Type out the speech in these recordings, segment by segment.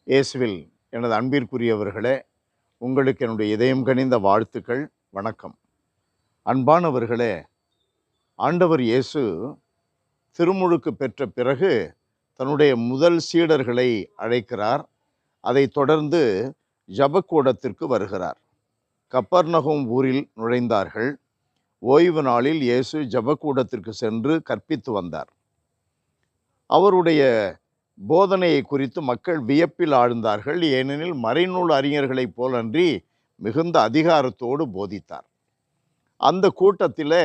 இயேசுவில் எனது அன்பிற்குரியவர்களே, உங்களுக்கு என்னுடைய இதயம் கனிந்த வாழ்த்துக்கள், வணக்கம். அன்பானவர்களே, ஆண்டவர் இயேசு திருமுழுக்கு பெற்ற பிறகு தன்னுடைய முதல் சீடர்களை அழைக்கிறார். அதைத் தொடர்ந்து ஜெபக்கூடத்திற்கு வருகிறார். கப்பர்நகும் ஊரில் நுழைந்தார்கள். ஓய்வு நாளில் இயேசு ஜெபக்கூடத்திற்கு சென்று கற்பித்து வந்தார். அவருடைய போதனையை குறித்து மக்கள் வியப்பில் ஆழ்ந்தார்கள். ஏனெனில் மறைநூல் அறிஞர்களைப் போலன்றி மிகுந்த அதிகாரத்தோடு போதித்தார். அந்த கூட்டத்தில்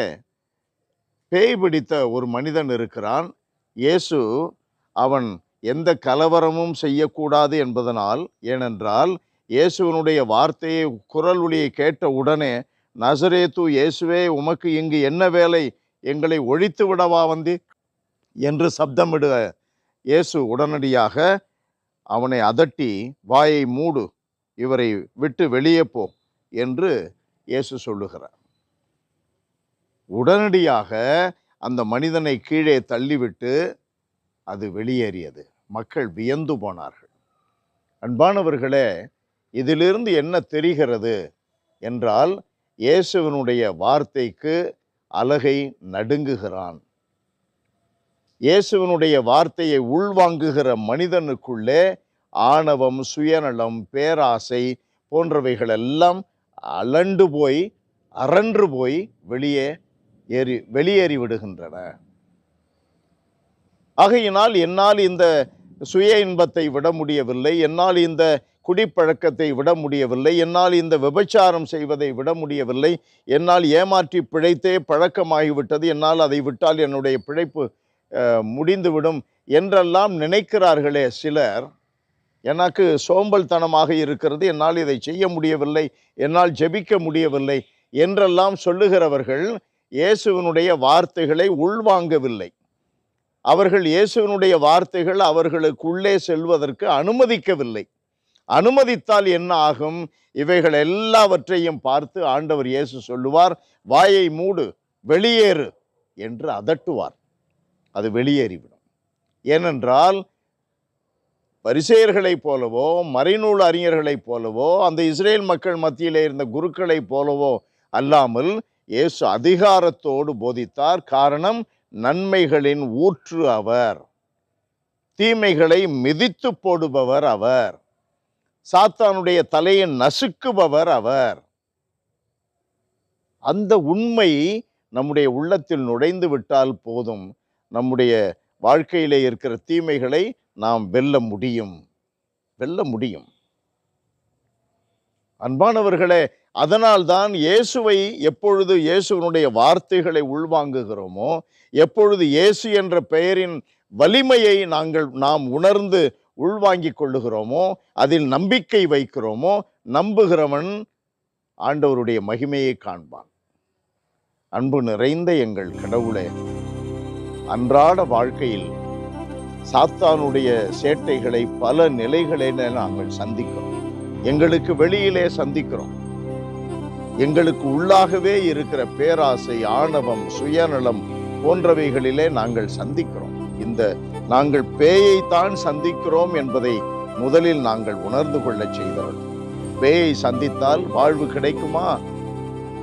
பேய் பிடித்த ஒரு மனிதன் இருக்கிறான். இயேசு அவன் எந்த கலவரமும் செய்யக்கூடாது என்பதனால், ஏனென்றால் இயேசுவனுடைய வார்த்தையை குரல் ஒலியை கேட்ட உடனே, நசரேத்து இயேசுவே, உமக்கு இங்கு என்ன வேலை? எங்களை ஒழித்து விடவா வந்தி என்று சப்தமிட இயேசு உடனடியாக அவனை அதட்டி, வாயை மூடு, இவரை விட்டு வெளியே போ என்று இயேசு சொல்லுகிறார். உடனடியாக அந்த மனிதனை கீழே தள்ளிவிட்டு அது வெளியேறியது. மக்கள் வியந்து போனார்கள். அன்பானவர்களே, இதிலிருந்து என்ன தெரிகிறது என்றால், இயேசுவினுடைய வார்த்தைக்கு அலகை நடுங்குகிறான். இயேசுவினுடைய வார்த்தையை உள்வாங்குகிற மனிதனுக்குள்ளே ஆணவம், சுயநலம், பேராசை போன்றவைகளெல்லாம் அரன்று போய் வெளியேறி விடுகின்றன. ஆகையினால் என்னால் இந்த சுய இன்பத்தை விட முடியவில்லை, என்னால் இந்த குடிப்பழக்கத்தை விட முடியவில்லை, என்னால் இந்த விபச்சாரம் செய்வதை விட முடியவில்லை, என்னால் ஏமாற்றி பிழைத்தே பழக்கமாகிவிட்டது, என்னால் அதை விட்டால் என்னுடைய பிழைப்பு முடிந்துவிடும் என்றெல்லாம் நினைக்கிறார்களே சிலர். எனக்கு சோம்பல்தனமாக இருக்கிறது, என்னால் இதை செய்ய முடியவில்லை, என்னால் ஜெபிக்க முடியவில்லை என்றெல்லாம் சொல்லுகிறவர்கள் இயேசுவினுடைய வார்த்தைகளை உள்வாங்கவில்லை. அவர்கள் இயேசுவினுடைய வார்த்தைகள் அவர்களுக்குள்ளே செல்வதற்கு அனுமதிக்கவில்லை. அனுமதித்தால் என்ன ஆகும்? இவைகள் எல்லாவற்றையும் பார்த்து ஆண்டவர் இயேசு சொல்லுவார், வாயை மூடு, வெளியேறு என்று அதட்டுவார். அது வெளியேறிவிடும். ஏனென்றால் பரிசேயர்களைப் போலவோ, மறைநூல் அறிஞர்களைப் போலவோ, அந்த இஸ்ரேல் மக்கள் மத்தியிலே இருந்த குருக்களைப் போலவோ அல்லாமல் இயேசு அதிகாரத்தோடு போதித்தார். காரணம், நன்மைகளின் ஊற்று அவர், தீமைகளை மிதித்து போடுபவர் அவர், சாத்தானுடைய தலையை நசுக்குபவர் அவர். அந்த உண்மை நம்முடைய உள்ளத்தில் நுழைந்து விட்டால் போதும், நம்முடைய வாழ்க்கையிலே இருக்கிற தீமைகளை நாம் வெல்ல முடியும். அன்பானவர்களே, அதனால்தான் இயேசுவை எப்பொழுது இயேசுவினுடைய வார்த்தைகளை உள்வாங்குகிறோமோ, எப்பொழுது இயேசு என்ற பெயரின் வலிமையை நாம் உணர்ந்து உள்வாங்கிக் கொள்ளுகிறோமோ, அதில் நம்பிக்கை வைக்கிறோமோ, நம்புகிறவன் ஆண்டவருடைய மகிமையை காண்பான். அன்பு நிறைந்த எங்கள் கடவுளே, அன்றாட வாழ்க்கையில் சாத்தானுடைய சேட்டைகளை பல நிலைகளில் நாங்கள் சந்திக்கிறோம். எங்களுக்கு வெளியிலே சந்திக்கிறோம். எங்களுக்கு உள்ளாகவே இருக்கிற பேராசை, ஆணவம், சுயநலம் போன்றவைகளிலே நாங்கள் சந்திக்கிறோம். நாங்கள் பேயைத்தான் சந்திக்கிறோம் என்பதை முதலில் நாங்கள் உணர்ந்து கொள்ள செய்தோம். பேயை சந்தித்தால் வாழ்வு கிடைக்குமா?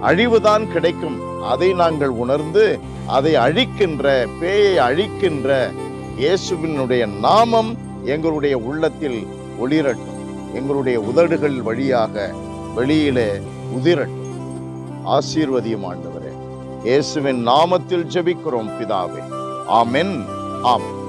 அழிவுதான் கிடைக்கும். அதை நாங்கள் உணர்ந்து அதை அழிக்கின்ற, பேயை அழிக்கின்ற இயேசுவினுடைய நாமம் எங்களுடைய உள்ளத்தில் ஒளிரட்டும். எங்களுடைய உதடுகள் வழியாக வெளியிலே உதிரட்டும். ஆசீர்வதியும் ஆண்டவரே. இயேசுவின் நாமத்தில் ஜெபிக்கிறோம் பிதாவே. ஆமென். ஆமென்.